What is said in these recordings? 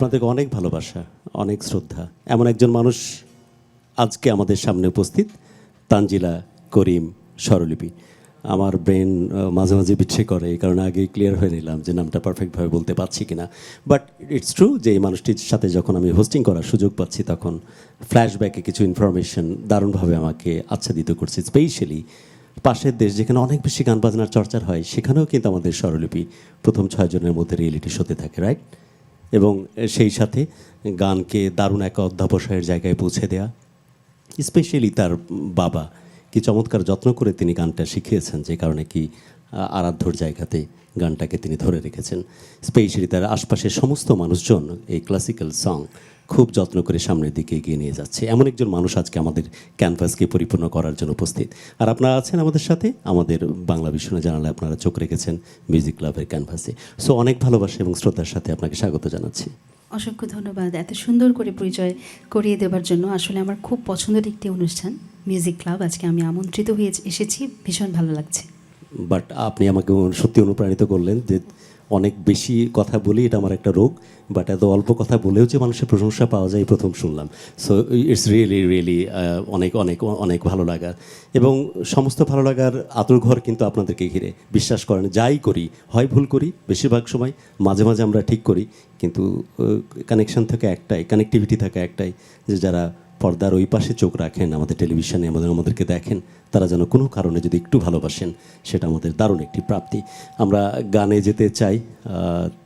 আপনাদেরকে অনেক ভালোবাসা, অনেক শ্রদ্ধা। এমন একজন মানুষ আজকে আমাদের সামনে উপস্থিত, তানজিলা করিম স্বরলিপি। আমার ব্রেন মাঝে মাঝে বিচ্ছে করে, এই কারণে আগেই ক্লিয়ার হয়ে নিলাম যে নামটা পারফেক্টভাবে বলতে পারছি কিনা। বাট ইটস ট্রু যে এই মানুষটির সাথে যখন আমি হোস্টিং করার সুযোগ পাচ্ছি, তখন ফ্ল্যাশব্যাকে কিছু ইনফরমেশন দারুণভাবে আমাকে আচ্ছাদিত করছে। স্পেশালি পাশের দেশ যেখানে অনেক বেশি গান বাজনার চর্চার হয়, সেখানেও কিন্তু আমাদের স্বরলিপি প্রথম 6 জনের মধ্যে রিয়েলিটি শোতে থাকে, রাইট? এবং সেই সাথে গানকে দারুণ এক অধ্যাবসায়ের জায়গায় পৌঁছে দেয়া, স্পেশালি তার বাবা কি চমৎকার যত্ন করে তিনি গানটা শিখিয়েছেন, যে কারণে কি আরাধ্যর জায়গাতে গানটাকে তিনি ধরে রেখেছেন। স্পেশালি তার আশপাশের সমস্ত মানুষজন এই ক্লাসিক্যাল সং খুব যত্ন করে সামনের দিকে এগিয়ে নিয়ে যাচ্ছে। এমন একজন মানুষ আজকে আমাদের ক্যানভাসকে পরিপূর্ণ করার জন্য উপস্থিত। আর আপনারা আছেন আমাদের সাথে, আমাদের বাংলা বিষ্ণু জানালে আপনারা চোখ রেখেছেন মিউজিক ক্লাবের ক্যানভাসে। সো অনেক ভালোবাসা এবং শ্রদ্ধার সাথে আপনাকে স্বাগত জানাচ্ছি। অসংখ্য ধন্যবাদ এত সুন্দর করে পরিচয় করিয়ে দেওয়ার জন্য। আসলে আমার খুব পছন্দের একটি অনুষ্ঠান মিউজিক ক্লাব, আজকে আমি আমন্ত্রিত হয়ে এসেছি, ভীষণ ভালো লাগছে। বাট আপনি আমাকে সত্যি অনুপ্রাণিত করলেন যে অনেক বেশি কথা বলি, এটা আমার একটা রোগ। বাট এত অল্প কথা বলেও যে মানুষের প্রশংসা পাওয়া যায় প্রথম শুনলাম। সো ইটস রিয়েলি অনেক অনেক অনেক ভালো লাগার, এবং সমস্ত ভালো লাগার আঁতুড়ঘর কিন্তু আপনাদেরকে ঘিরে। বিশ্বাস করেন, যাই করি হয় ভুল করি, বেশিরভাগ সময় মাঝে মাঝে আমরা ঠিক করি, কিন্তু কানেকশন থাকে একটাই, কানেক্টিভিটি থাকে একটাই, যে যারা পর্দার ওই পাশে চোখ রাখেন, আমাদের টেলিভিশনে আমাদেরকে দেখেন, তারা যেন কোনো কারণে যদি একটু ভালোবাসেন, সেটা আমাদের দারুণ একটি প্রাপ্তি। আমরা গানে যেতে চাই,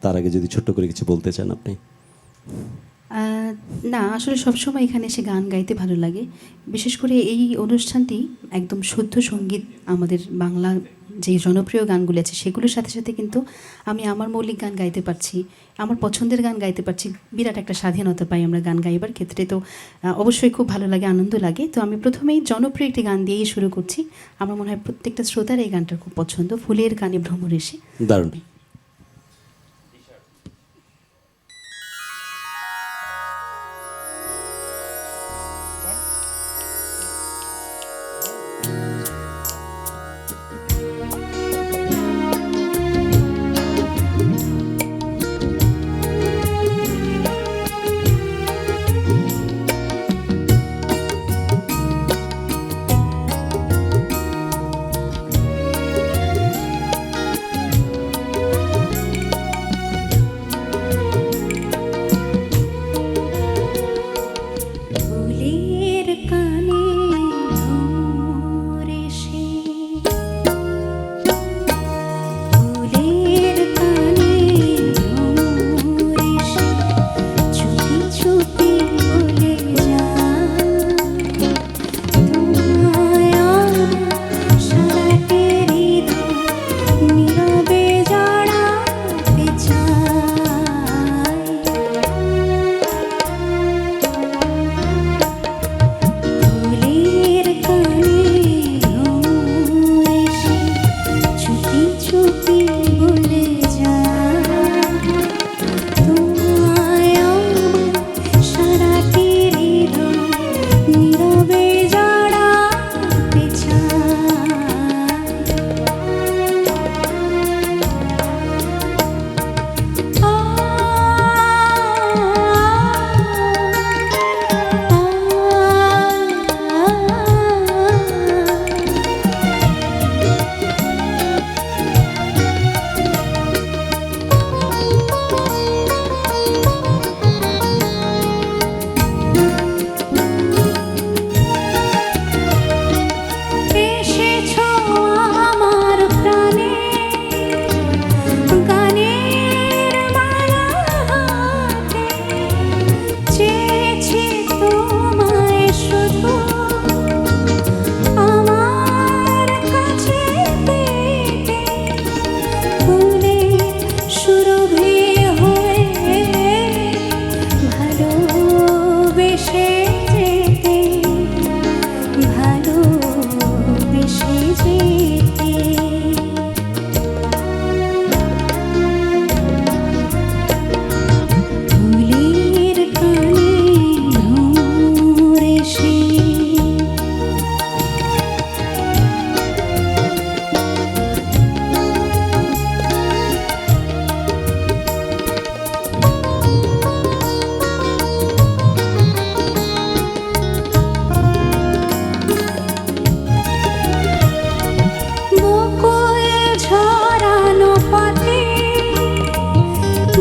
তার আগে যদি ছোট্ট করে কিছু বলতে চান আপনি। না, আসলে সবসময় এখানে এসে গান গাইতে ভালো লাগে। বিশেষ করে এই অনুষ্ঠানটি একদম শুদ্ধ সঙ্গীত, আমাদের বাংলা যে জনপ্রিয় গানগুলি আছে সেগুলোর সাথে সাথে কিন্তু আমি আমার মৌলিক গান গাইতে পারছি, আমার পছন্দের গান গাইতে পারছি। বিরাট একটা স্বাধীনতা পাই আমরা গান গাইবার ক্ষেত্রে, তো অবশ্যই খুব ভালো লাগে, আনন্দ লাগে। তো আমি প্রথমেই জনপ্রিয় একটি গান দিয়েই শুরু করছি। আমার মনে হয় প্রত্যেকটা শ্রোতার এই গানটা খুব পছন্দ, ফুলের গানে ভ্রমর এসে। দারুণ।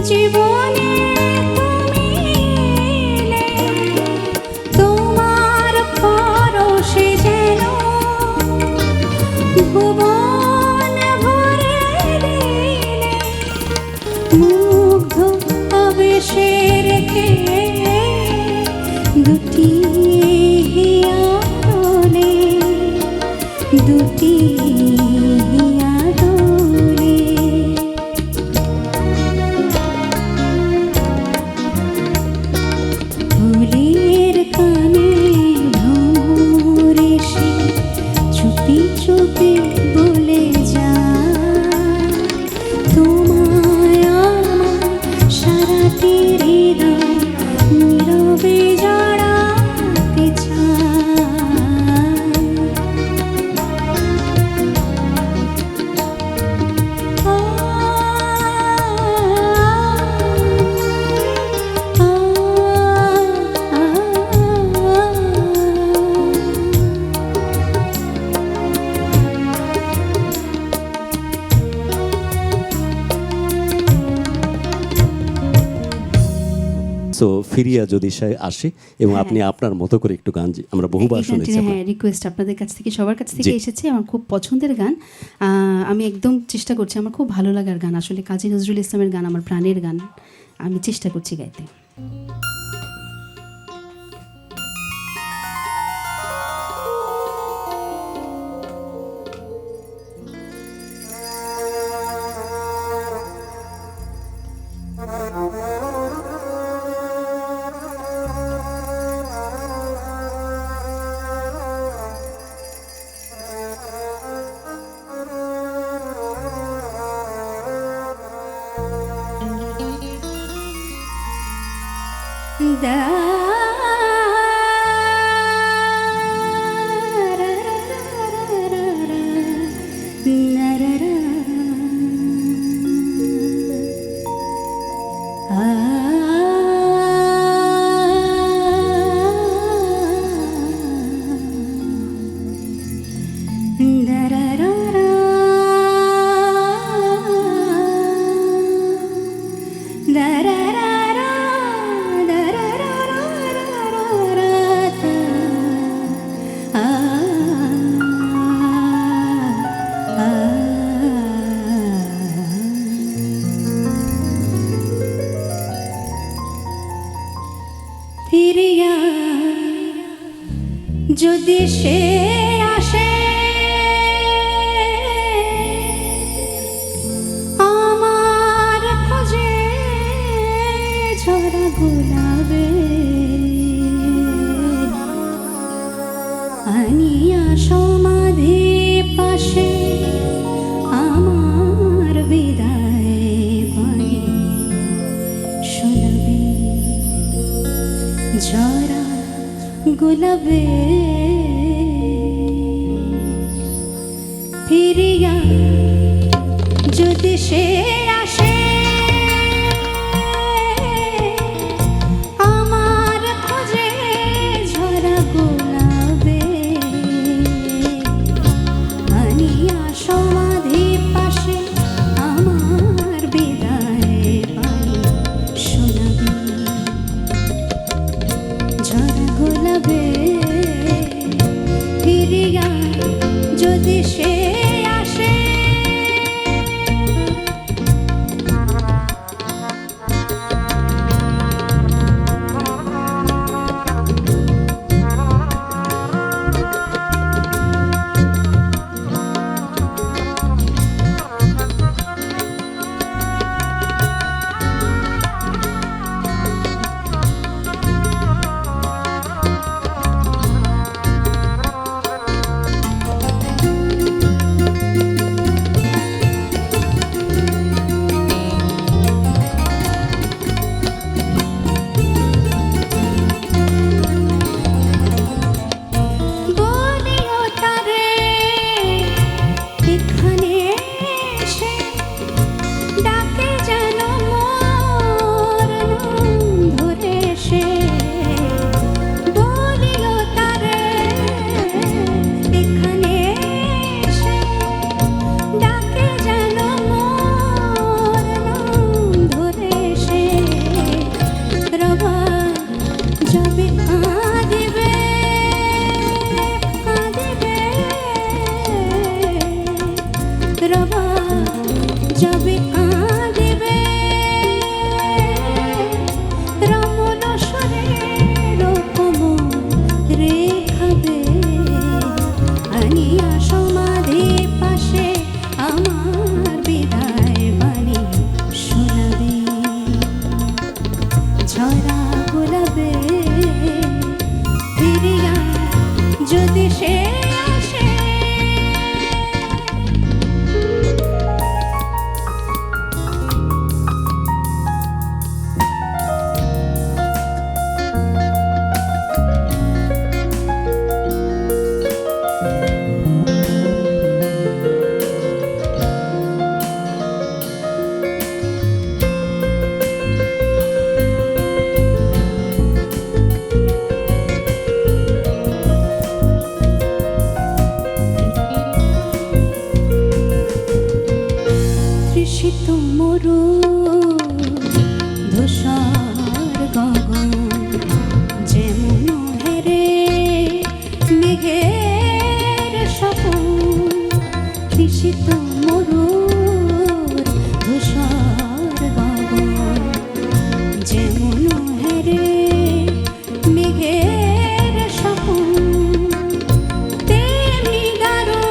জীবনে তুমি এলে, তোমার পরশে যেন ভুবন ভরে দিলে, মুগ্ধ আবেশে রেখে দুটি আদলে, দুটি আদলে। ফুলের কানে ভ্রমর এসে চুপি চুপি বলে যায়, তোমায় আমার সারাটি হৃদয় নীরবে জড়াতে চায়। সো ফিরিয়া যদি সে আসে এবং আপনি আপনার মতো করে একটু গান আমরা বহুবার এই শুনেছি গানটি, আপনার। হ্যাঁ, রিকোয়েস্ট আপনাদের কাছ থেকে, সবার কাছ থেকে জি। এসেছে। আমার খুব পছন্দের গান। আমি একদম চেষ্টা করছি, আমার খুব ভালো লাগার গান আসলে কাজী নজরুল ইসলামের গান, আমার প্রাণের গান। আমি চেষ্টা করছি গাইতে। ফিরিয়া যদি সে আসে, আমার খোঁজে ঝরা গোলাপে আনিয়া সমাধি পাশে, আমার বিদায় বাণী শোনাবে ঝরা গোলাপে। ফিরিয়া যদি সে আসে, আমার খোঁজে ঝরা গোলাপে আনিয়া সমাধি পাশে, আমার বিদায় বাণী শোনাবে ঝরা গোলাপে। ফিরিয়া যদি সে আসে, মরু ধূসর গগন যেমন হেরে মেঘের স্বপন কৃষিত মরুর ধূসর গগন যেমন হেরে মেঘের স্বপন তেমনি গারো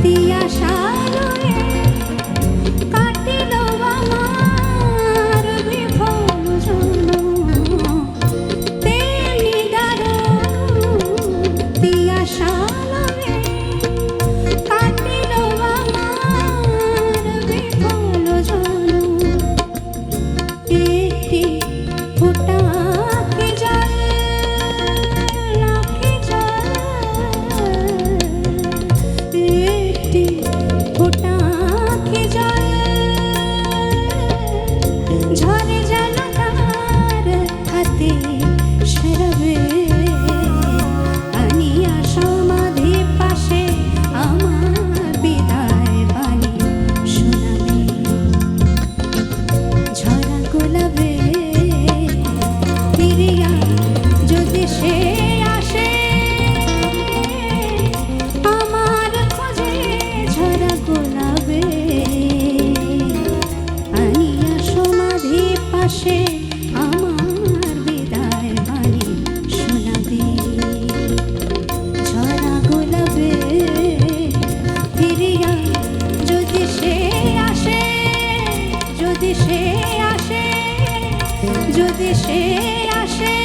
তিয়াশালয়ে কাটিল আমার বিফল জনম তেমনি গারো তিয়াশালয়ে কাটিল আমার বিফল জনম একটি ফোঁটা আঁখি জল আঁখি জল একটি ফোঁটা আঁখি জল ঝরে যেন তার হাতে সেরাবে আনিয়া সমাধি পাশে আমার বিদায় বাণী শোনাবে ঝরা গোলাপে ফিরিয়া যদি সে আসে আমার খোঁজে ঝরা গোলাপে আনিয়া সমাধি পাশে আমার বিদায় বাণী শোনাবে ঝরা গোলাপে ফিরিয়া যদি সে আসে যদি সে আসে যদি সে আসে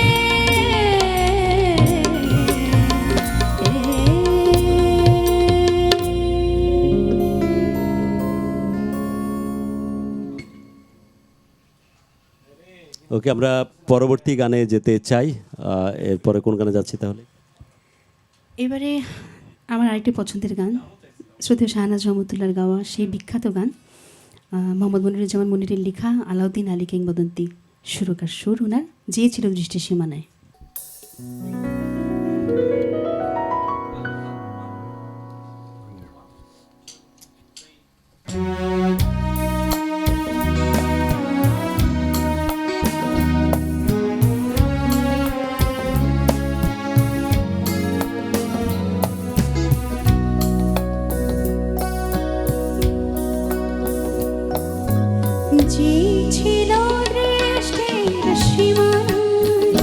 ওকে, আমরা পরবর্তী গানে যেতে চাই। এরপরে কোন গানে যাচ্ছি তাহলে? এবারে আমার আরেকটি পছন্দের গান, শ্রদ্ধেয় শাহনাজ রহমতুল্লাহর গাওয়া সেই বিখ্যাত গান, মোহাম্মদ মনিরুজ্জামান মনিরের লেখা আলাউদ্দিন আলী কিংবদন্তি সুরকার সুর ওনার যে ছিল দৃষ্টির সীমানায়। যে ছিল দৃষ্টির সীমানায়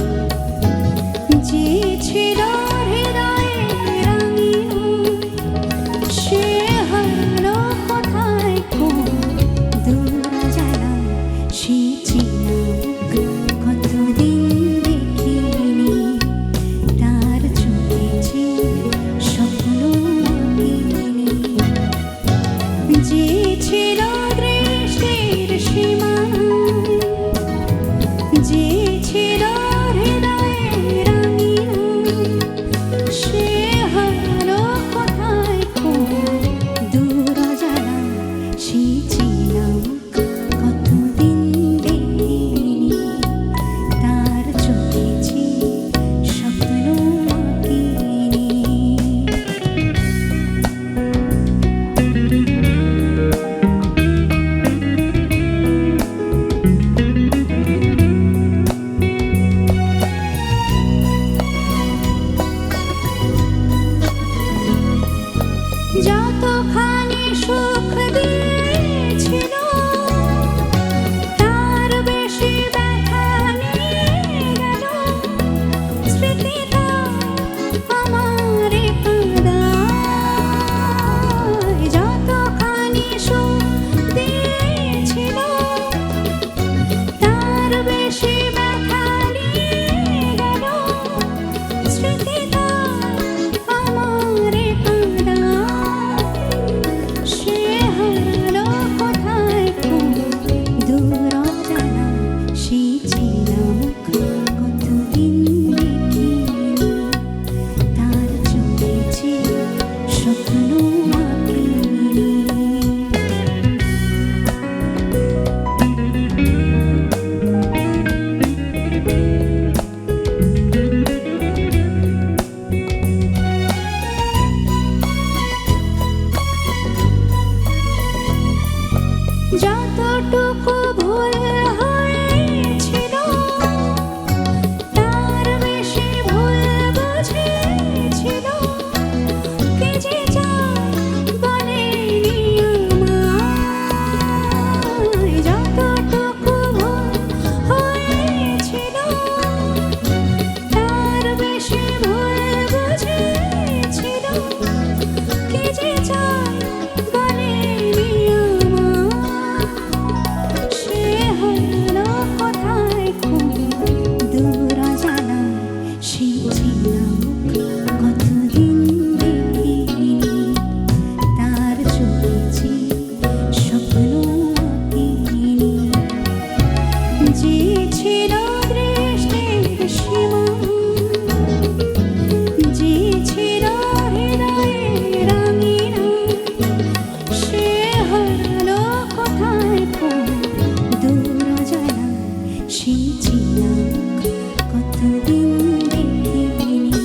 যে ছিল হৃদয়ের রাঙিনী সে হলো কোথায় কোন দূর জানায় সে ছিল কতদিন দেখিনি তার চোখে যে স্বপ্ন আঁকিনি যে ছিল দৃষ্টির সীমানায় যে ছিল হৃদয়ের রাঙিনী সে হলো কোথায় কোন দূর জানায় সে ছিলাম কতদিন দেখিনি তার চোখে যে স্বপ্ন আঁকিনি যতখানি সুখ দিয়েছিল তার বেশি ব্যথা নিয়ে গেল স্মৃতিটা আমার কাঁদায় যতখানি সুখ দিয়েছিল তার বেশি ব্যথা নিয়ে গেল স্মৃতিটা আমার কাঁদায় সে যতটুকু ভুল হয়েছিল তার বেশি ভুল বুঝেছিল কে যে যায় বলেনি আমায় যতটুকু ভুল হয়েছিল তার বেশি ভুল বুঝেছিল কে যে যায় বলেনি আমায় সে হলো কোথায় খুব দূর অজানায় সে ছিলাম কতদিন দেখিনি তার চোখে স্বপ্ন আঁকিনি যে ছিল দৃষ্টির সীমা যে ছিল হৃদয়ের রাঙিনা সে হলো কোথায় খুব দূর অজানায় সে ছিলাম কতদিন দেখিনি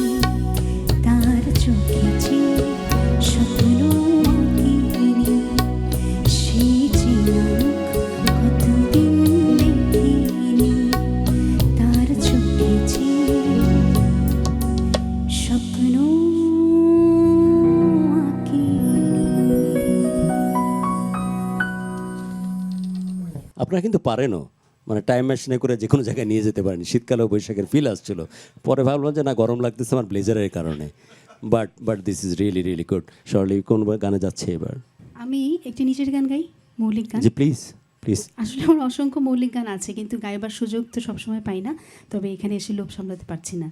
তার চোখে স্বপ্ন আঁকিনি সে ছিলাম কতদিন দেখিনি তার চোখে স্বপ্ন আঁকিনি। আপনারা কিন্তু পারেনও, মানে টাইম মেশিনে করে যে কোনো জায়গায় নিয়ে যেতে পারেন। শীতকালেও বৈশাখের ফিল আসছিল, পরে ভাবলাম যে না, গরম লাগতেছে আমার ব্লেজারের কারণে। But this is really really good. সরলি কোন গানে যাচ্ছে এবার? আমি একটি নিজের গান গাই, মৌলিক গান। জি প্লিজ প্লিজ। আসলে আমার অসংখ্য মৌলিক গান আছে, কিন্তু গাইবার সুযোগ তো সবসময় পাই না, তবে এখানে এসে লোভ সামলাতে পারছি না।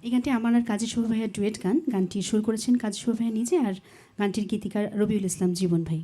এই গানটি আমার আর কাজী শুভ ভাইয়ের ডুয়েট গান। গানটি সুর করেছেন কাজী শুভ ভাইয়া নিজে, আর গানটির গীতিকার রবিউল ইসলাম জীবন ভাই।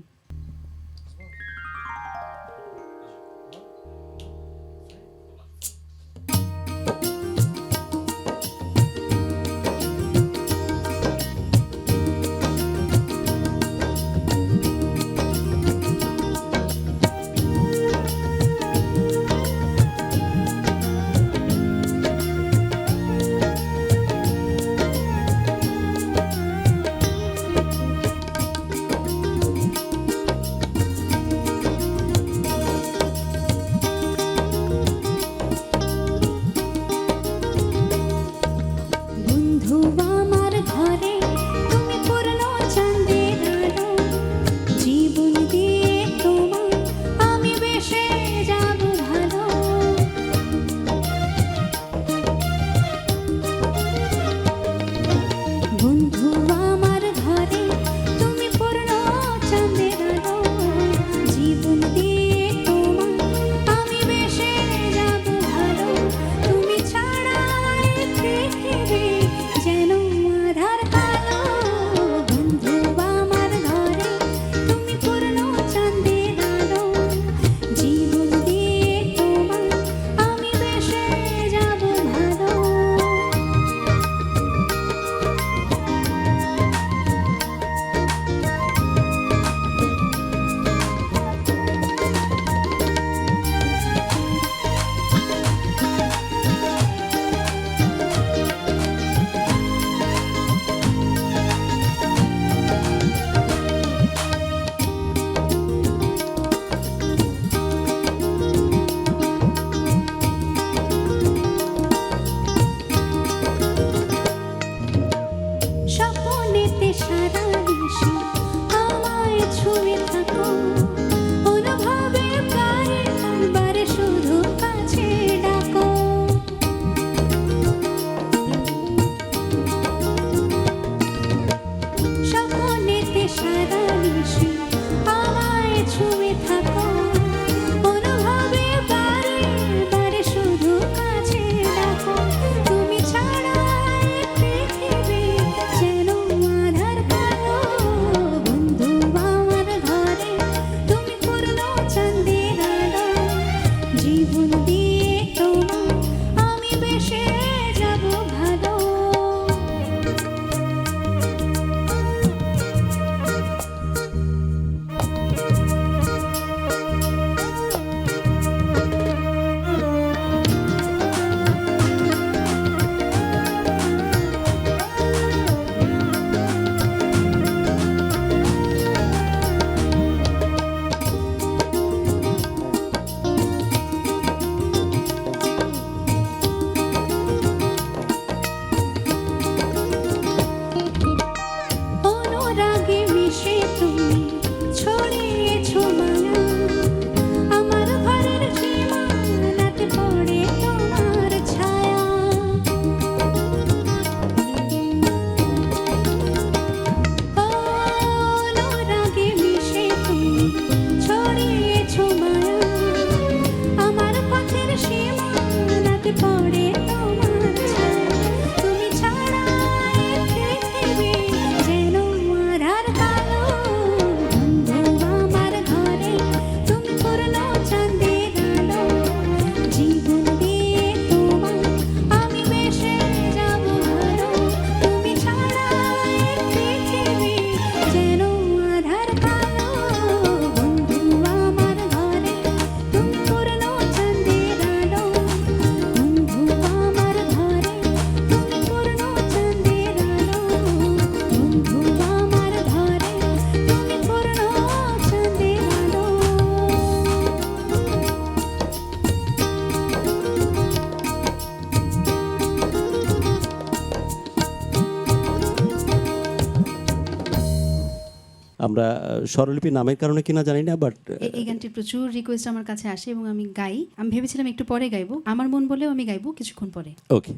আমরা স্বরলিপি নামের কারণে কিনা জানি না, বাট এই গানটির প্রচুর রিকোয়েস্ট আমার কাছে আসে এবং আমি গাই। আমি ভেবেছিলাম একটু পরে গাইবো, আমার মন বলেও আমি গাইবো কিছুক্ষণ পরে। ওকে।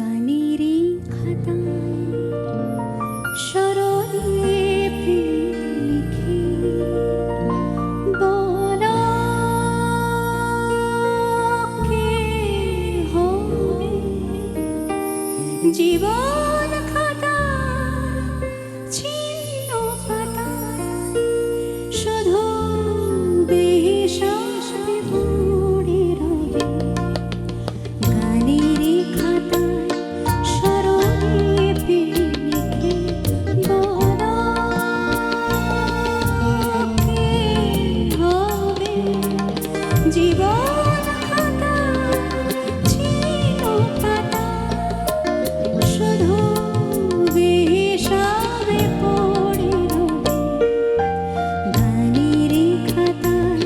গানেরই খাতায় স্বরলিপি লিখি বলো কে হবে জীবন খাতার ছিন্ন পাতায় শুধু বেহিসাবে পড়ে রবে গানেরই খাতায় স্বরলিপি লিখে বলো কে হবে জীবন খাতার ছিন্ন পাতায় শুধু বেহিসাবে পড়ে রবে গানেরই খাতায়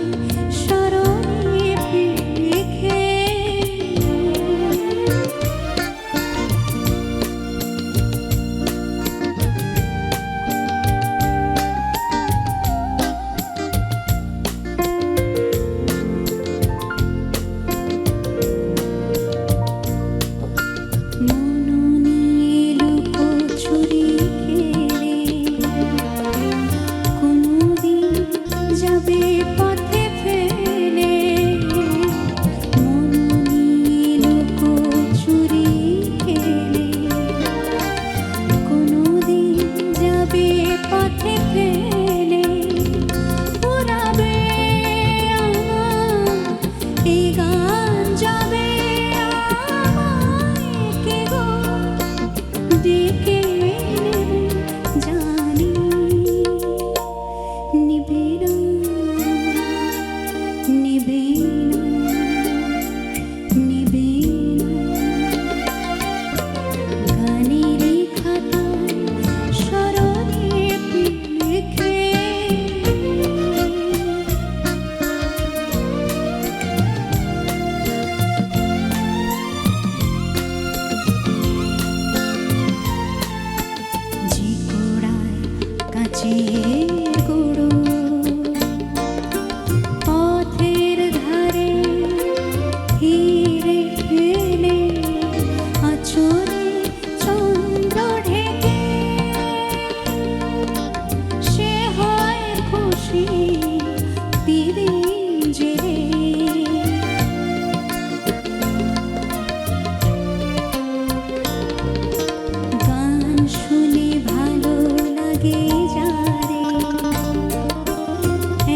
স্বরলিপি লিখে। মননে লুকোচুরি খেলে কোনদিন যাবে পথে ফেলে মননে লুকোচুরি খেলে কোনদিন যাবে পথে ফেলে পুরাবে আমার এই গান যাবে আমায় কে গো ডেকে নেবে জানি নিবে না নিবে না নিবে না গানেরই খাতায় স্বরলিপি লিখে। ঝিকোড়ায় কাচের গুঁড়ো পথের ধারে হিরে ফেলে আঁচলে চন্দ্র ঢেকে সে হয় খুশি দিদিন জেরে গান শুনে ভালো লাগে যারে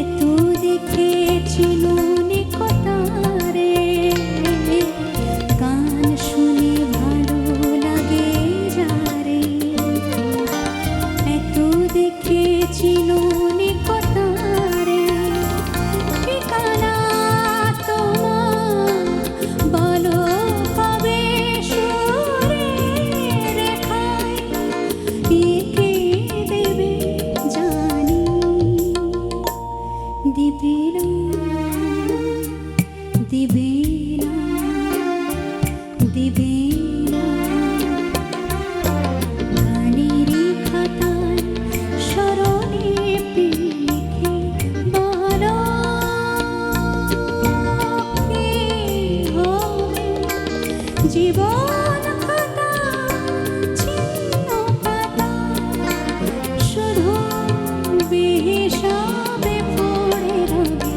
এত দেখেছিল নিকটারে গান শুনে ভালো লাগে যারে এত দেখেছিল নিকটারে ঠিকানা তোমার বলো কবে সুরে রেখায় এঁকে দেবে জানি দিবে না দিবে না দিবে না গানেরই খাতায় স্বরলিপি লিখে বলো কে হবে জীবন খাতা ছিন্ন পাতা শুধু বেহিসাবে পড়ে রবে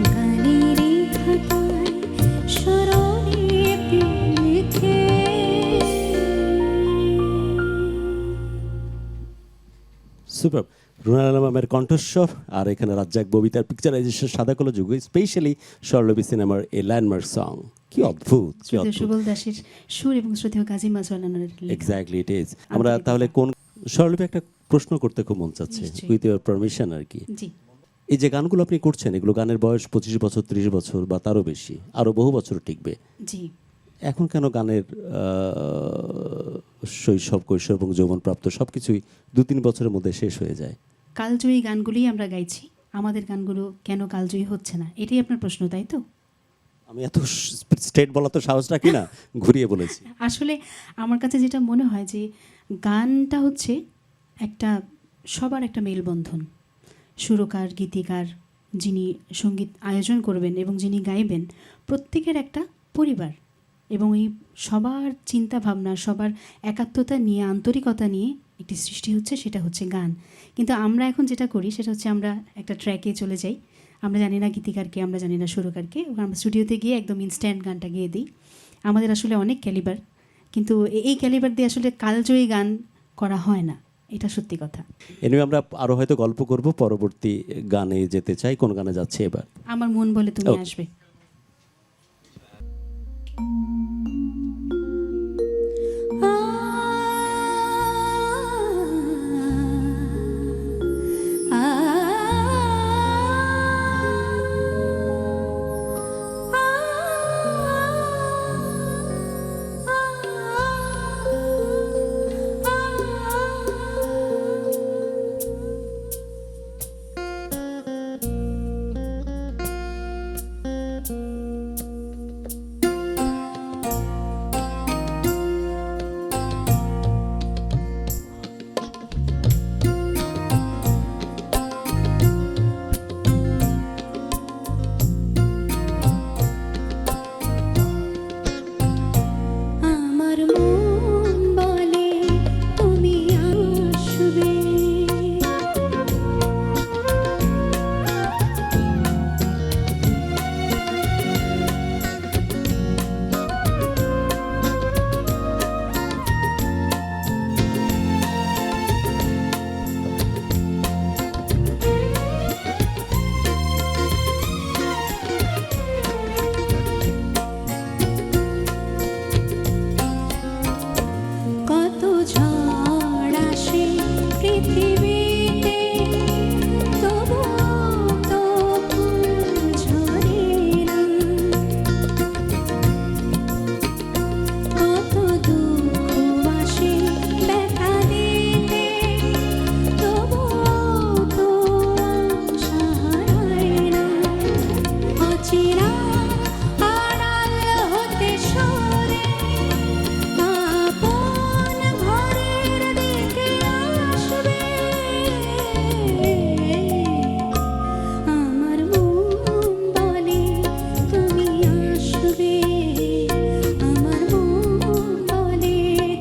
গানেরই খাতায় স্বরলিপি লিখে। সুপার। রুনা আলমের কণ্ঠস্বর আর এখানে রাজ্জাক ববিতার পিকচারাইজেশন সাদা কালো যুগ, স্পেশালি স্বরলিপি সিনেমার এ ল্যান্ডমার্ক সং। কি অদ্ভুত, কি শ্রদ্ধেয় অদ্ভুত। সুবল দাসের সুর এবং শ্রদ্ধেয় কাজী মাজহার আনোয়ারের লেখা। Exactly it is. আমরা তাহলে কোন স্বরলিপি একটা প্রশ্ন করতে খুব মন চাচ্ছে, নিশ্চয়ই। উইথ ইউর পারমিশন আর কি। জি, এই যে গানগুলো আপনি করছেন, এগুলো গানের বয়স 25 বছর, 30 বছর বা তারও বেশি, আরও বহু বছর টিকবে। জি। এখন কেন গানের শৈশব, কৈশোর এবং যৌবনপ্রাপ্ত সব কিছুই 2-3 বছরের মধ্যে শেষ হয়ে যায়? কালজয়ী গানগুলি আমরা গাইছি, আমাদের গানগুলো কেন কালজয়ী হচ্ছে না, এটাই আপনার প্রশ্ন, তাই তো? আমি এত স্ট্রেট বলা তো সাহস রাখি না, ঘুরিয়ে বলেছি। আসলে আমার কাছে যেটা মনে হয় যে গানটা হচ্ছে একটা সবার একটা মেলবন্ধন। সুরকার, গীতিকার, যিনি সঙ্গীত আয়োজন করবেন এবং যিনি গাইবেন, প্রত্যেকের একটা পরিবার, এবং এই সবার চিন্তা ভাবনা, সবার একাত্মতা নিয়ে, আন্তরিকতা নিয়ে একটি সৃষ্টি হচ্ছে, সেটা হচ্ছে গান। কিন্তু আমরা এখন যেটা করি সেটা হচ্ছে আমরা একটা ট্র্যাকে চলে যাই, আমরা জানি না গীতিকারকে, আমরা জানি না সুরকারকে, আমরা স্টুডিওতে গিয়ে একদম ইনস্ট্যান্ট গানটা গেয়ে দিই। আমাদের আসলে অনেক ক্যালিবার, কিন্তু এই ক্যালিবার দিয়ে আসলে কালজয়ী গান করা হয় না, এটা সত্যি কথা। এনিওয়ে আমরা আরো হয়তো গল্প করব, পরবর্তী গানে যেতে চাই। কোন গানে যাচ্ছে এবার? আমার মন বলে তুমি Okay. আসবে। আমার মন বলে তুমি আসবে, কত ঝড় আসে পৃথিবীতে, তবুও তো ফুল ঝরে না। কত দুঃখ আসে ব্যথা দিতে, তবুও তো আশা হারায় না। অচেনা আড়াল হতে সরে আপন ঘরের দিকে আসবে। আমার মন বলে তুমি আসবে, আমার মন বলে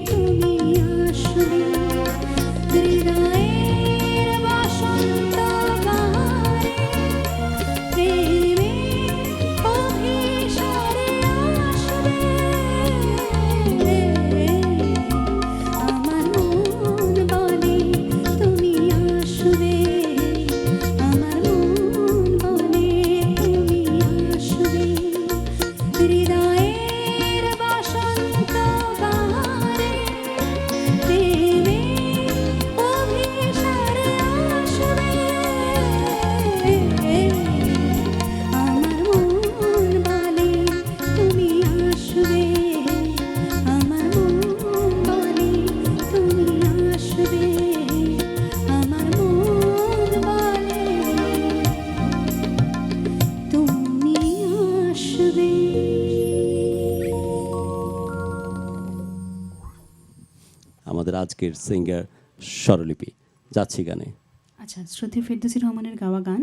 তুমি আসবে। হৃদয়ের বসন্ত বাহারে প্রেমের অভিসারে আসবে। আমার মন বলে তুমি আসবে, আমার মন বলে তুমি আসবে। হৃদয়ের বসন্ত বাহারে প্রেমের অভিসারে আসবে। আমার মন বলে তুমি আসবে, আমার মন বলে তুমি আসবে, আমার মন বলে তুমি আসবে। আমাদের আজকের সিঙ্গার স্বরলিপি যাচ্ছি গানে। আচ্ছা, শ্রদ্ধেয় ফেরদৌসী রহমানের গাওয়া গান,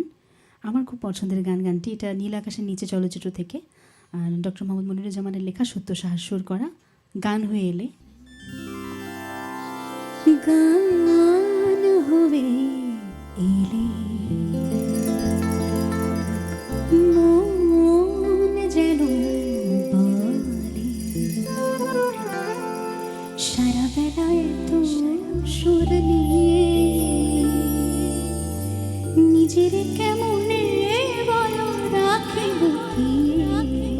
আমার খুব পছন্দের গানটি। এটা নীল আকাশের নিচে চলচ্চিত্র থেকে, ডক্টর মোহাম্মদ মনিরুজ্জামানের লেখা, সত্য সাহার সুর করা, গান হয়ে এলে। গান হবে এলে মন যেন বলে, সারা বেলায় তো সুর নিয়ে নিজের কেমনে বলো রাখি লুকিয়ে।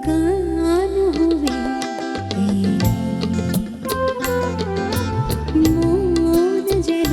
গান হবে এলে মন যেন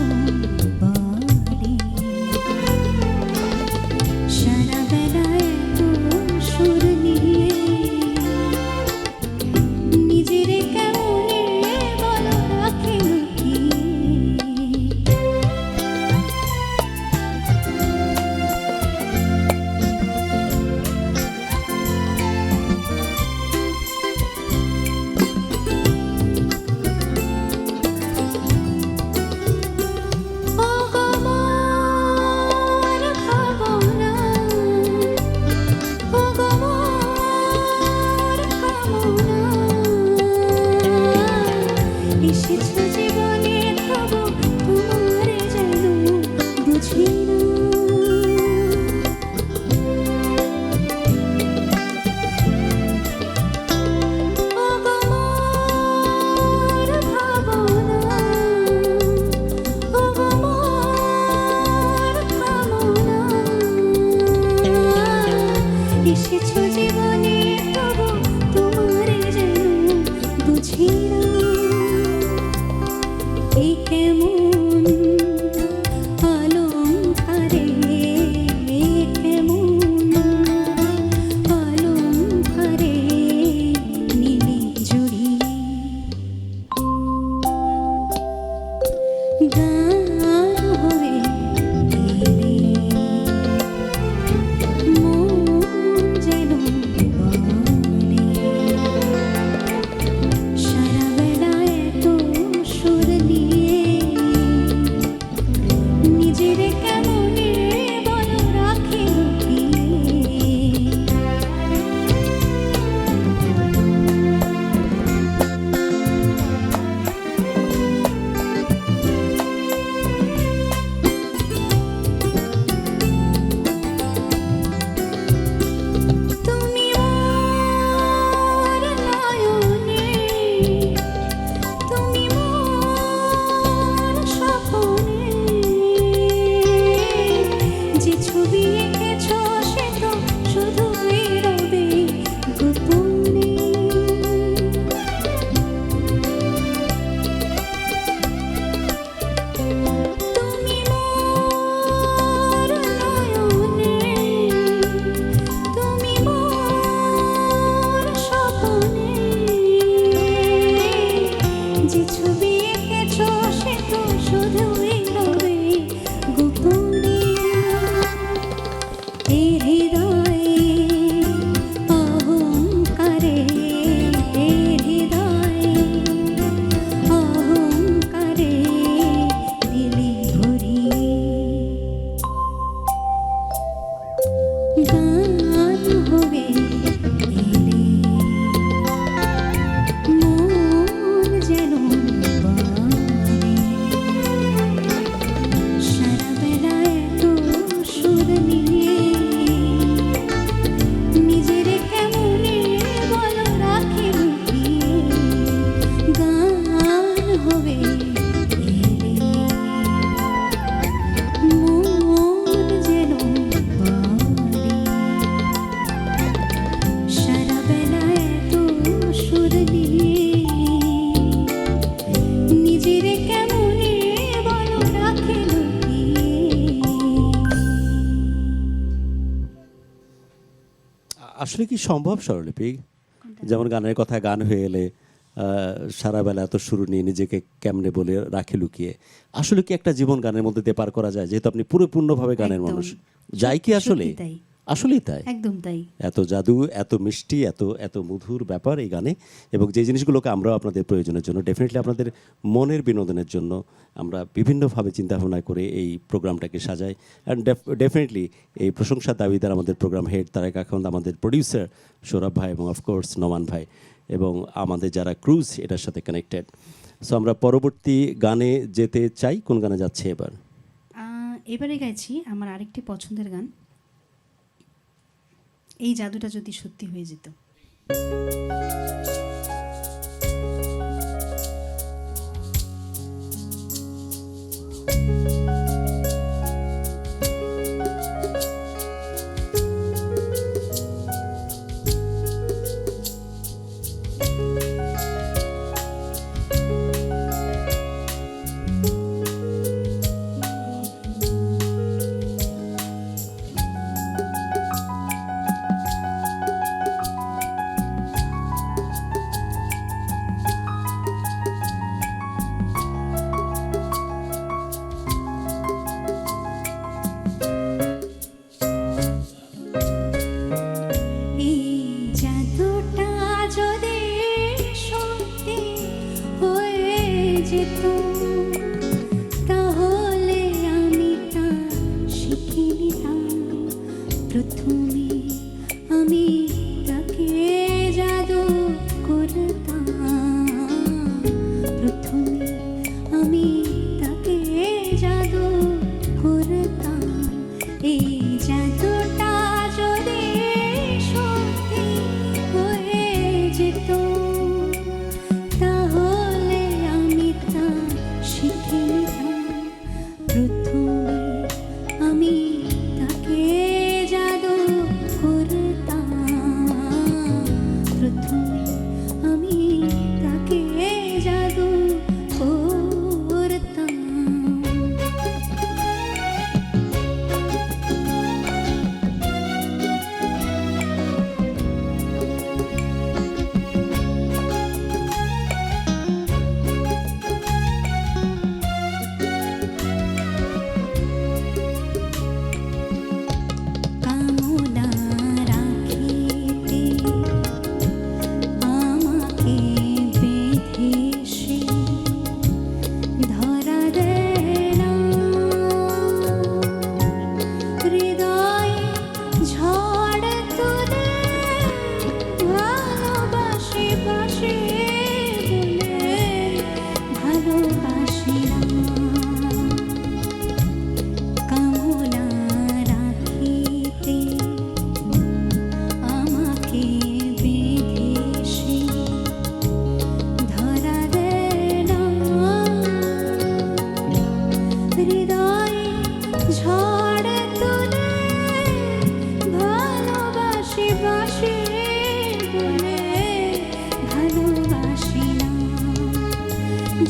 এসেছো জীবনে তবু তোমার যেন বুঝি না এই কেমন অলংকারে কেমন অলংকারে নীলে জড়িয়ে গান হবে এলে মন যেন বলে সারা বেলা এত সুর নিয়ে নিজের কেমনে বলো রাখি লুকিয়ে তুমি মোর নয়নে তুমি মোর স্বপনে যে ছবি এঁকেছো সে তো শুধুই রবে গোপনে তুমি মোর নয়নে তুমি মোর স্বপনে যে ছবি এঁকেছো সে তো শুধুই রবে গোপনে এই হৃদয়ে অহংকারে এই হৃদয়ে অহংকারে দিলে ভরিয়ে গান হবে এলে মন যেন বলে সারা বেলা এত সুর নিয়ে নিজের কেমনে বলো রাখি লুকিয়ে গান হবে এলে মন যেন বলে সারা বেলা এত সুর নিয়ে নিজের কেমনে বলো রাখি লুকিয়ে আসলে কি সম্ভব স্বরলিপি? যেমন গানের কথা গান হয়ে এলে সারা বেলা এত শুরু নিয়ে নিজেকে কেমনে বলে রাখে লুকিয়ে, আসলে কি একটা জীবন গানের মধ্যে দিয়ে পার করা যায়? যেহেতু আপনি পুরোপূর্ণভাবে গানের একদম। মানুষ, যায় কি আসলে? সত্যি তাই। আসলেই তাই। একদম তাই। এত জাদু, এত মিষ্টি, এত এত মধুর ব্যাপার এই গানে, এবং যে জিনিসগুলোকে আমরাও আপনাদের প্রয়োজনের জন্য, ডেফিনেটলি আপনাদের মনের বিনোদনের জন্য আমরা বিভিন্নভাবে চিন্তাভাবনা করে এই প্রোগ্রামটাকে সাজাই। অ্যান্ড ডেফিনেটলি এই প্রশংসার দাবিদার আমাদের প্রোগ্রাম হেড তারেক আখন্দ, আমাদের প্রডিউসার সৌরভ ভাই, এবং অফকোর্স নোমান ভাই, এবং আমাদের যারা ক্রুজ এটার সাথে কানেক্টেড। সো আমরা পরবর্তী গানে যেতে চাই। কোন গানে যাচ্ছে এবার? এবারে গাইছি আমার আরেকটি পছন্দের গান, এই জাদুটা যদি সত্যি হয়ে যেত। যেত তাহলে আমি তা শিখে নিতাম। প্রথমে আমি তাকে জাদু করতাম, প্রথমে আমি তাকে জাদু করতাম। এই জাদুটা যদি সত্যি হয়ে যেত তাহলে আমি তা শিখে নিতাম। প্রথমে আমি তাকে জাদু করতাম,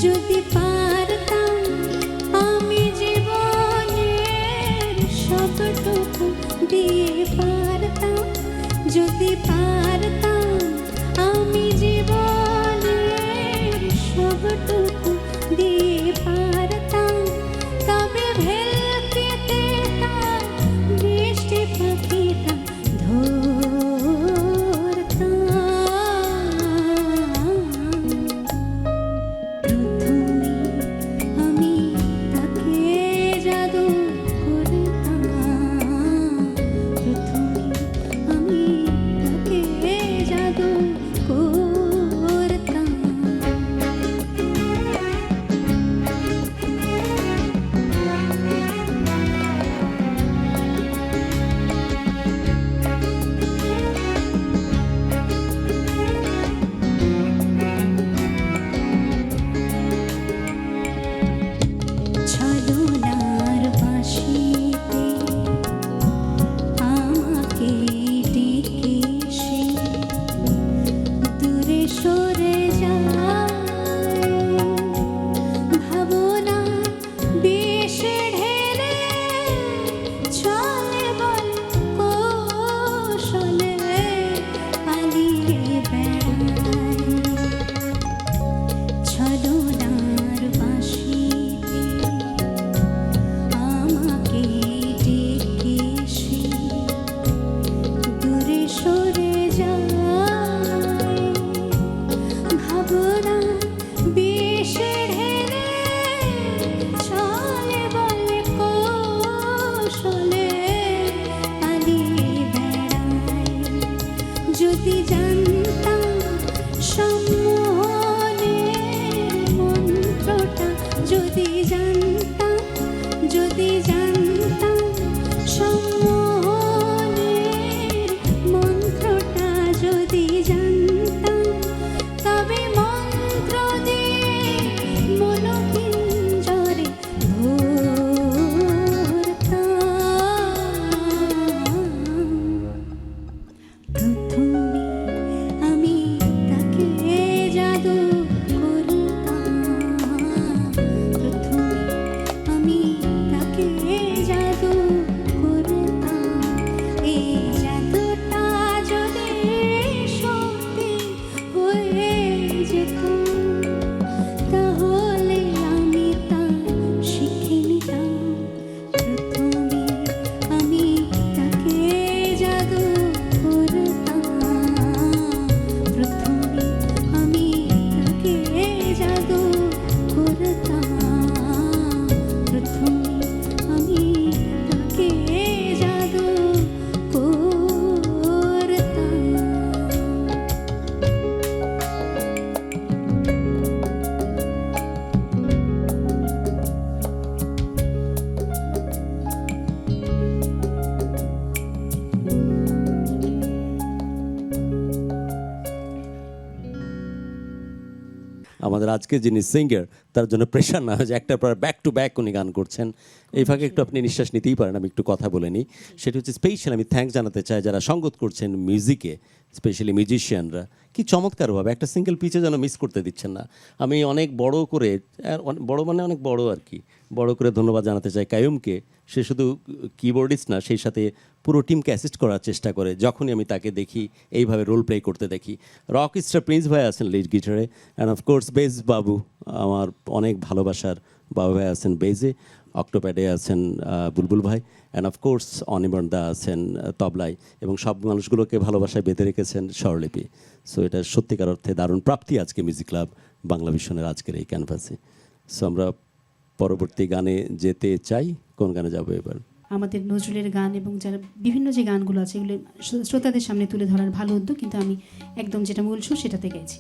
যদি পারতাম আমি জীবনের সবটুকু দিয়ে পারতাম, যদি পারতাম আমি জীবনের সবটুকু দিয়ে পারতাম, তবে ভেলকিতে তার বৃষ্টি পাখিটা ছলনার বাঁশিতে আমাকে ডেকে সে দূরে সরে যায়, ভাবনা বিষে ঢেলে চলে বল কৌশলে পালিয়ে বেড়ায়। ছলনার বাঁশিতে আমাকে ডেকে সে দূরে সরে যায়, ভাবনা বিষে ঢেলে চলে বলে কৌশলে পালিয়ে বেড়ায়। যদি জানতাম সম্মোহনের মন্ত্রটা, যদি জানতাম, যদি জানতাম সম্মোহনের মন্ত্রটা, যদি জানতাম, তবে মন্ত্র দিয়ে মনোপিঞ্জরে ধরতাম। প্রথমে আমি তাকে জাদু করতাম, প্রথমে আমি তাকে জাদু করতাম। এই জাদুটা যদি সত্যি হয়ে যেত, তাহলে আমি তা শিখে নিতাম। প্রথমে আমি তাকে জাদু করতাম, প্রথমে আমি তাকে জাদু করতাম, প্রথমে আমি তাকে জাদু করতাম। আমাদের আজকে যিনি সিঙ্গার তার জন্য প্রেশার না হয় যে একটার পর ব্যাক টু ব্যাক উনি গান করছেন, এই ফাঁকে একটু আপনি নিঃশ্বাস নিতেই পারেন, আমি একটু কথা বলে নিই। সেটা হচ্ছে স্পেশাল আমি থ্যাঙ্কস জানাতে চাই যারা সঙ্গত করছেন মিউজিকে, স্পেশালি মিউজিশিয়ানরা। কি চমৎকারভাবে একটা সিঙ্গেল পিচে যেন মিস করতে দিচ্ছেন না। আমি অনেক বড় করে, বড় মানে অনেক বড় আর কি, বড় করে ধন্যবাদ জানাতে চাই কায়ুমকে। সে শুধু কিবোর্ডিস্ট না, সেই সাথে পুরো টিমকে অ্যাসিস্ট করার চেষ্টা করে। যখনই আমি তাকে দেখি এইভাবে রোল প্লে করতে দেখি। রক স্টার প্রিন্স ভাই আছেন লিড গিটারে, অ্যান্ড অফকোর্স বেজ বাবু, আমার অনেক ভালোবাসার বাবু ভাই আছেন বেজে, অক্টোপ্যাডে আছেন বুলবুল ভাই, অ্যান্ড অফকোর্স অনির্বাণ দা আছেন তবলায়, এবং সব মানুষগুলোকে ভালোবাসায় বেঁধে রেখেছেন স্বরলিপি। সো এটা সত্যিকার অর্থে দারুণ প্রাপ্তি আজকে মিউজিক ক্লাব বাংলা ভিশনের আজকের এই ক্যানভাসে। সো আমরা পরবর্তী গানে যেতে চাই। কোন গানে যাবো এবার? আমাদের নজরুলের গান এবং যারা বিভিন্ন যে গানগুলো আছে এগুলো শ্রোতাদের সামনে তুলে ধরার ভালো উদ্যোগ, কিন্তু আমি একদম যেটা মূল সুর সেটাতে গাইছি।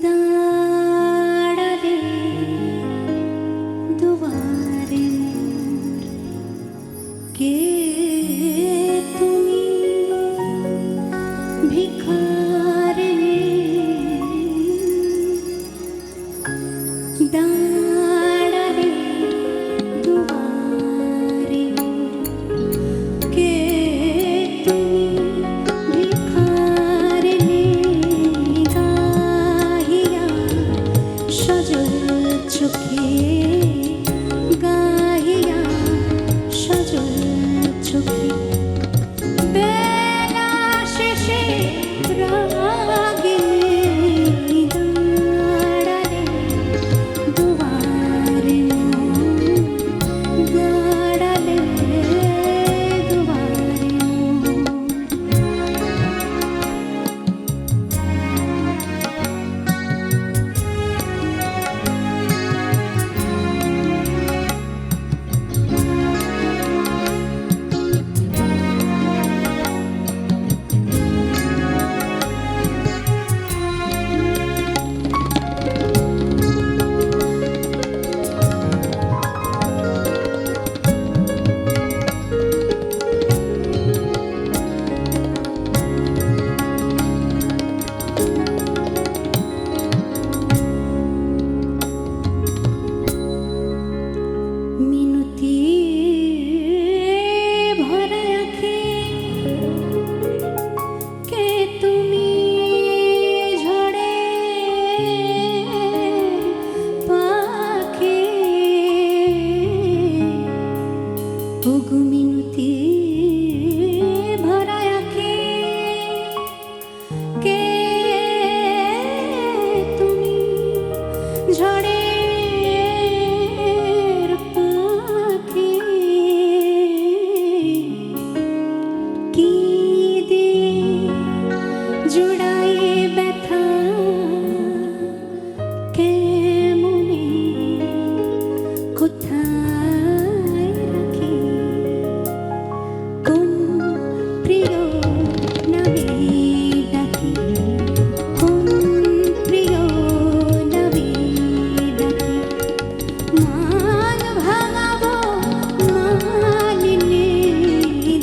দাঁড়ালে পাখি ওগো মিনতি ভরা আঁখি কে তুমি ঝড়ের পাখি কি দিয়ে জুড়াই ব্যথা কেমনে কোথায় রাখি কোন প্রিয় নামে ডাকি কোন প্রিয় নামে ডাকি মান ভাঙাবো মালিনী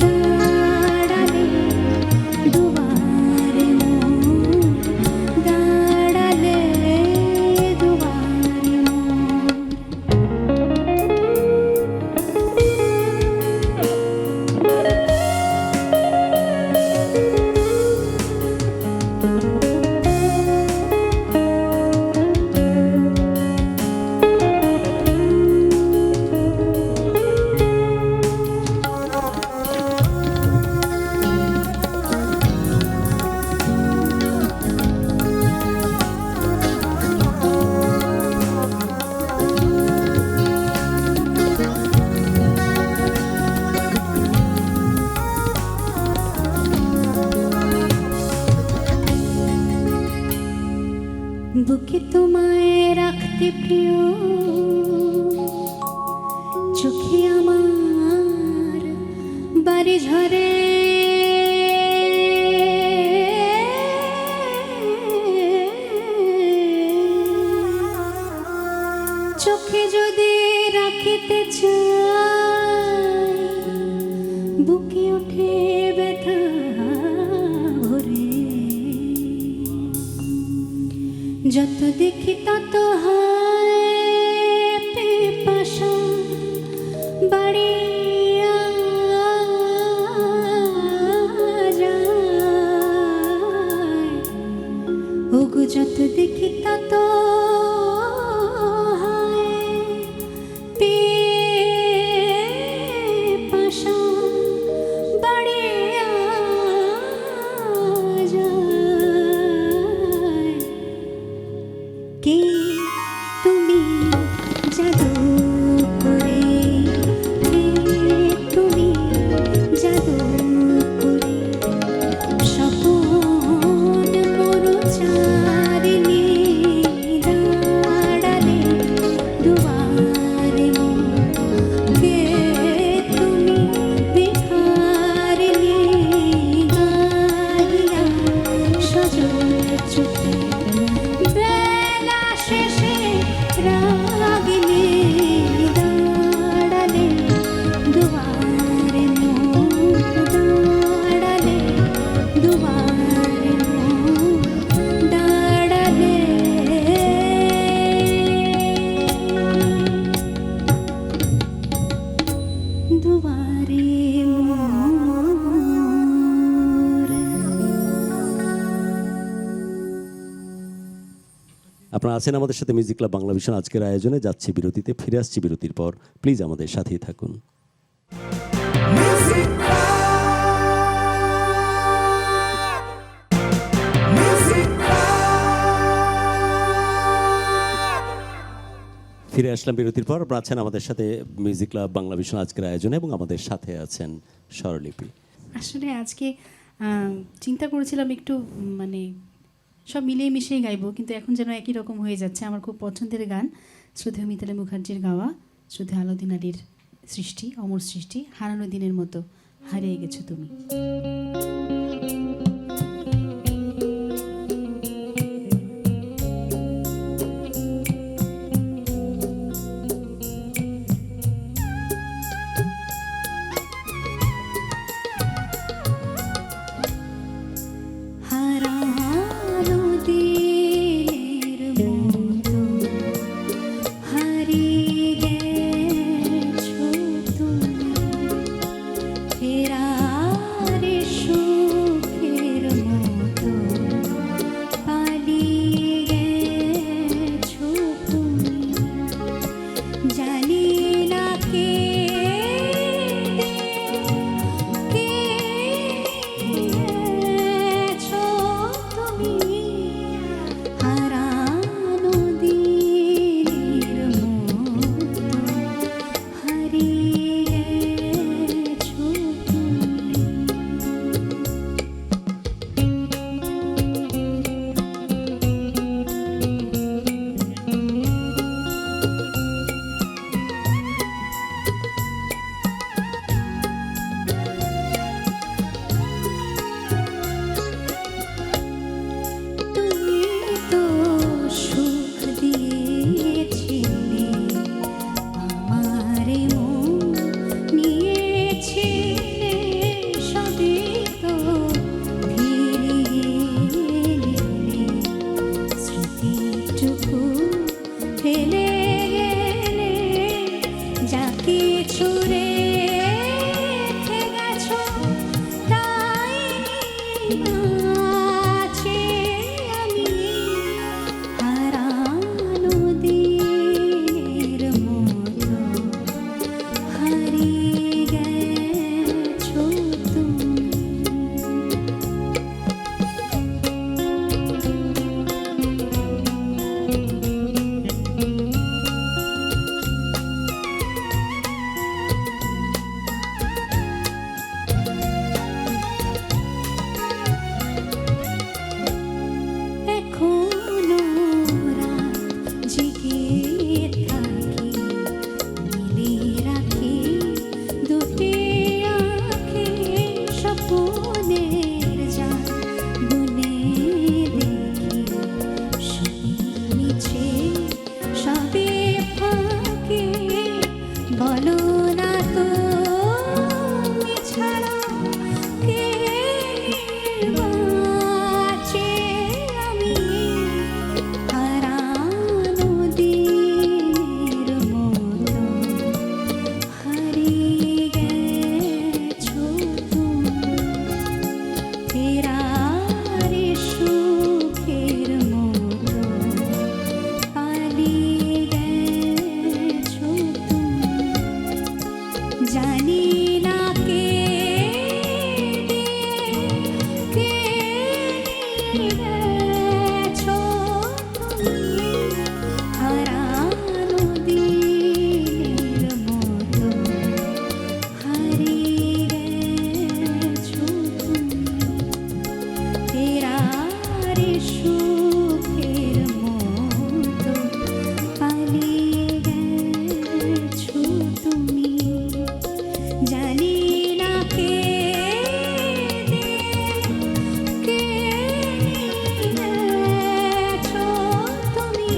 দাঁড়ালে দুয়ারে মোর দাঁড়ালে দুয়ারে মোর বুকে তোমায় রাখতে প্রিয় চোখে আমার বাড়ি ঝরে চোখে যদি রাখিতে চাই বুকে ওঠে ব্যথা ভরে যত দেখি তত হায় পিপাসা বাড়িয়া যায় ওগো যত দেখি তত হায় পিপাসা বাড়িয়া যায় কে তুমি জাদু করে কে তুমি জাদু করে স্বপন মোর চারিণী দাঁড়ালে দুয়ারে মোর কে তুমি ভিখারিণী গাহিয়া সজল চোখে বেলা শেষে রাগিনী দাঁড়ালে দুয়ারে মোর দাঁড়ালে দুয়ারে মোর দাঁড়ালে দুয়ারে মোর। আপনারা আছেন আমাদের সাথে মিউজিক ক্লাব বাংলা ভিশন আজকের আয়োজনে। যাচ্ছি বিরতিতে, ফিরে আসছি বিরতির পর। প্লিজ আমাদের সাথেই থাকুন। ফিরে আসলাম বিরতির পর। আপনারা আছেন আমাদের সাথে মিউজিক ক্লাব বাংলা ভিশন আজকের আয়োজনে এবং আমাদের সাথে আছেন স্বরলিপি। আসলে আজকে চিন্তা করেছিলাম একটু মানে সব মিলিয়ে মিশিয়ে গাইবো, কিন্তু এখন যেন একই রকম হয়ে যাচ্ছে। আমার খুব পছন্দের গান শ্রদ্ধেয় মিতালী মুখার্জির গাওয়া, শ্রদ্ধেয় আলাউদ্দিন আলীর সৃষ্টি, অমর সৃষ্টি, হারানো দিনের মতো হারিয়ে গেছো তুমি। হারানো দিনের মতো হারিয়ে গেছো তুমি ফেরার সুর টুকু ফেলে গেলে যা কিছু রেখে গেছো তাই আছে আমি হারানো দিনের মতো হারিয়ে গেছো তুমি। এখনো রাত জেগে থাকি মিলে রাখি দুটি আঁখি স্বপ্নের জাল বুনে দেখি সবই মিছে সবই ফাঁকি বলো না তো ছাড়া কে বাঁচে আমি হারানো দিনের মতো হারিয়ে গেছো তুমি ফেরারে সুখের মতো পালিয়ে গেছো তুমি জানি না কে কে নিয়ে গেছো তুমি হারানো দিনের মতো হারিয়ে গেছো তুমি ফেরারে সুখের মতো পালিয়ে গেছো তুমি জানি না কে কে নিয়ে গেছো তুমি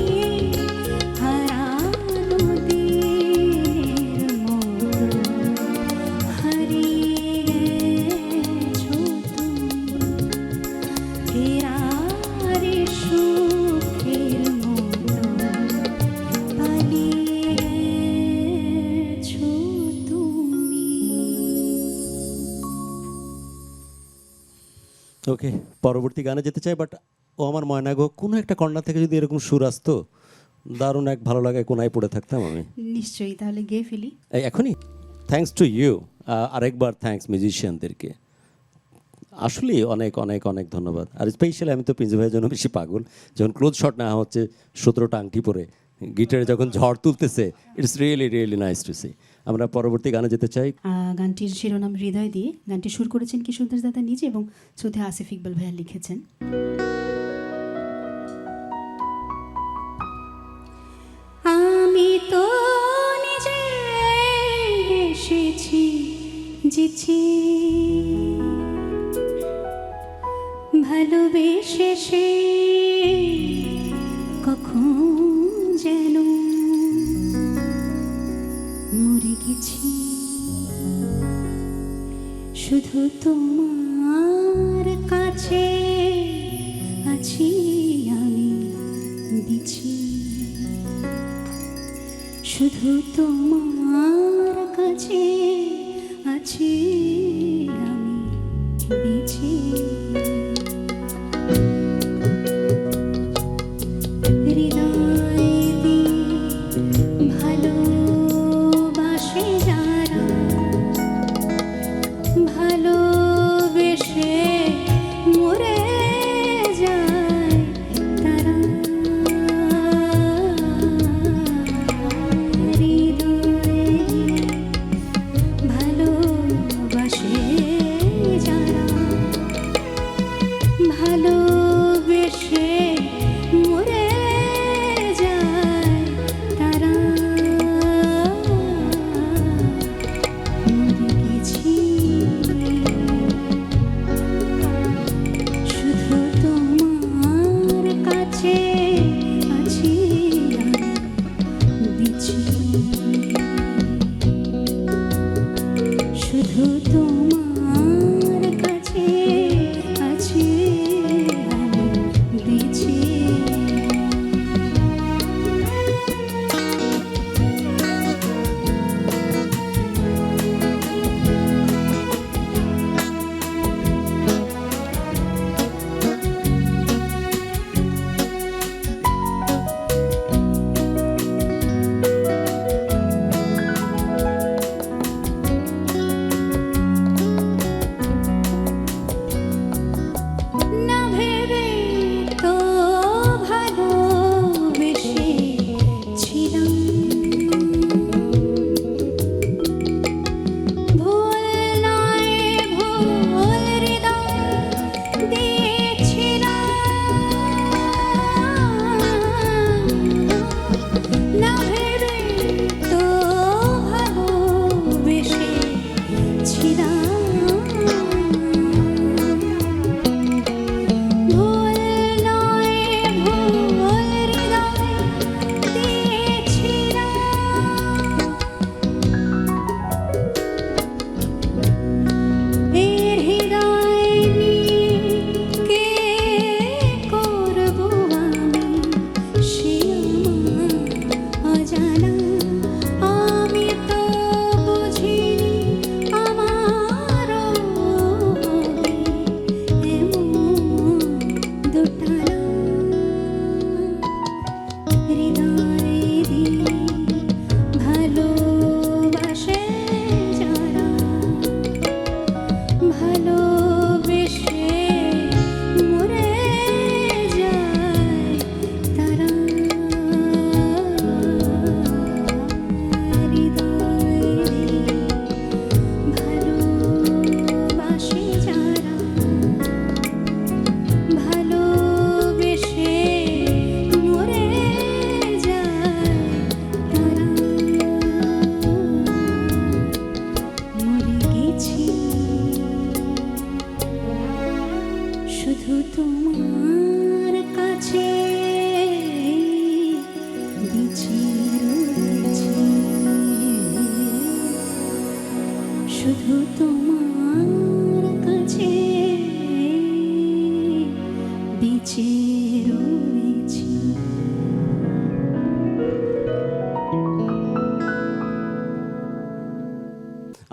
হারানো দিনের মতো হারিয়ে গেছো তুমি ফেরারে সুখের মতো পালিয়ে গেছো তুমি। ওকে, পরবর্তী গানে যেতে চাই, বাট ও আমার ময়না গো, কোনো একটা কর্নার থেকে যদি এরকম সুর আসতো, দারুণ এক ভালো লাগায় কোনায় পড়ে থাকতাম আমি। নিশ্চয়ই, তাহলে গেয়ে ফেলি। এই এখনই থ্যাঙ্কস টু ইউ, আরেকবার থ্যাঙ্কস মিউজিশিয়ানদেরকে, আসলে অনেক অনেক অনেক ধন্যবাদ। আর স্পেশালি আমি তো প্রিন্স ভাইয়ের জন্য বেশি পাগল, যখন ক্লোজ শট নেওয়া হচ্ছে 17টা আংটি পরে গিটারে যখন ঝড় তুলতেছে, it's really really nice to see. আমরা পরবর্তী গানে যেতে চাই। গানটির শিরোনাম হৃদয় দিয়ে। গানটি সুর করেছেন কিশোর দাস দাদা নিজে এবং শ্রদ্ধেয় আসিফ ইকবাল ভাইয়া লিখেছেন। আমি তো নিজে এসেছি যেছি ভালোবেসে সে কখন যেন মরে গেছি শুধু তোমার কাছে আছি আমি দিছি শুধু তোমার কাছে আছি আমি বেঁচে হৃদয় দিয়ে ভালোবাসে যারা ভালোবেসে মরে যায় তারা হৃদয় ভালোবাসে যারা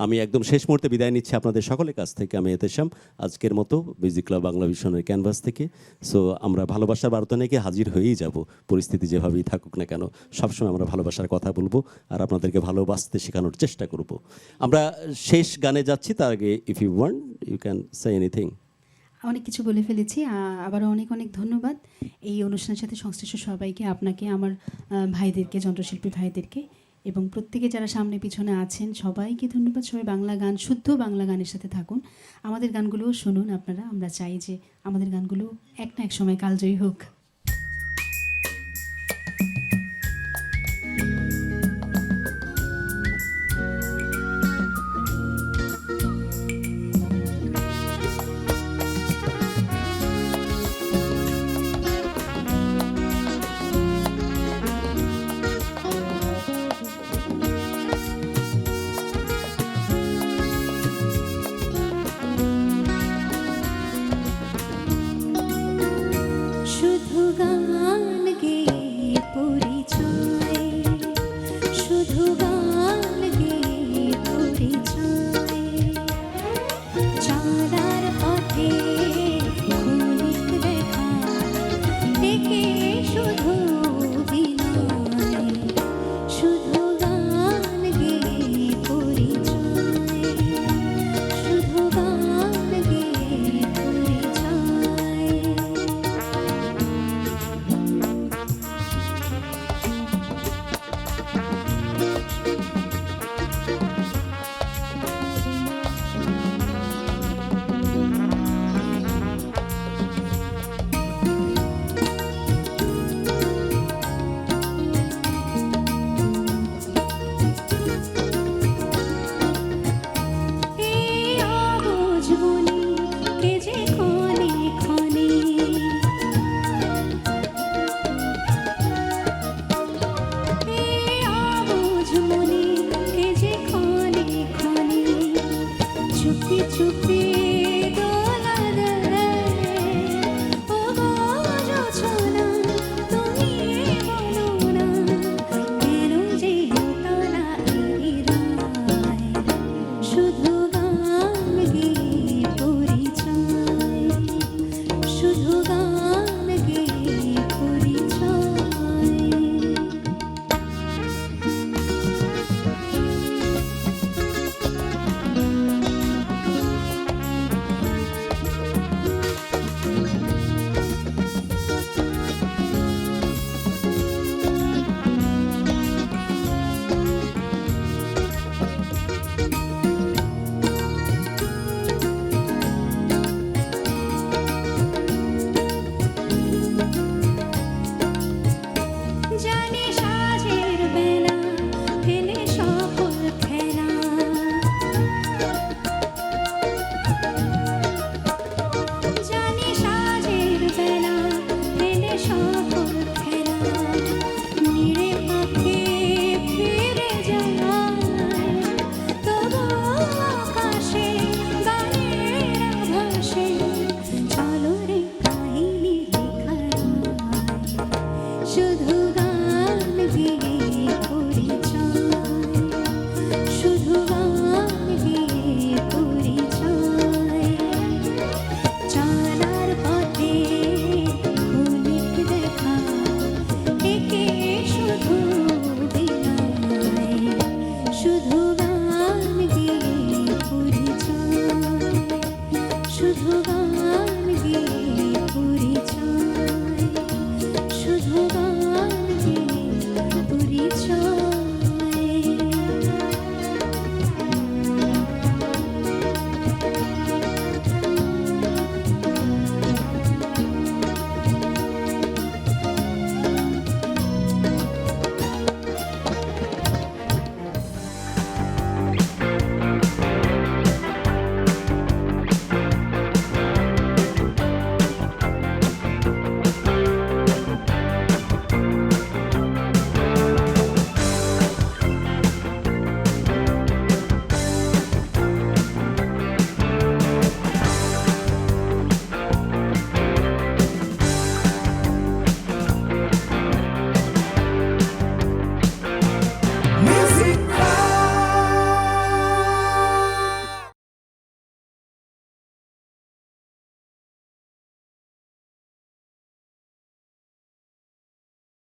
আমি একদম শেষ মুহূর্তে বিদায় নিচ্ছি আপনাদের সকলের কাছ থেকে। আমি এতেশাম আজকের মতো মিউজিক ক্লাব বাংলা ভিশনের ক্যানভাস থেকে। সো আমরা ভালোবাসার বার্তা নিয়ে হাজির হয়েই যাব, পরিস্থিতি যেভাবেই থাকুক না কেন সবসময় আমরা ভালোবাসার কথা বলবো আর আপনাদেরকে ভালোবাসতে শেখানোর চেষ্টা করব। আমরা শেষ গানে যাচ্ছি, তার আগে if you want you can say anything. অনেক কিছু বলে ফেলেছি, আবারও অনেক অনেক ধন্যবাদ এই অনুষ্ঠানের সাথে সংশ্লিষ্ট সবাইকে, আপনাকে, আমার ভাইদেরকে, যন্ত্রশিল্পী ভাইদেরকে, এবং প্রত্যেকে যারা সামনে পিছনে আছেন সবাইকে ধন্যবাদ। সবাই বাংলা গান, শুদ্ধ বাংলা গানের সাথে থাকুন, আমাদের গানগুলোও শুনুন আপনারা। আমরা চাই যে আমাদের গানগুলো এক না এক সময় কালজয়ী হোক।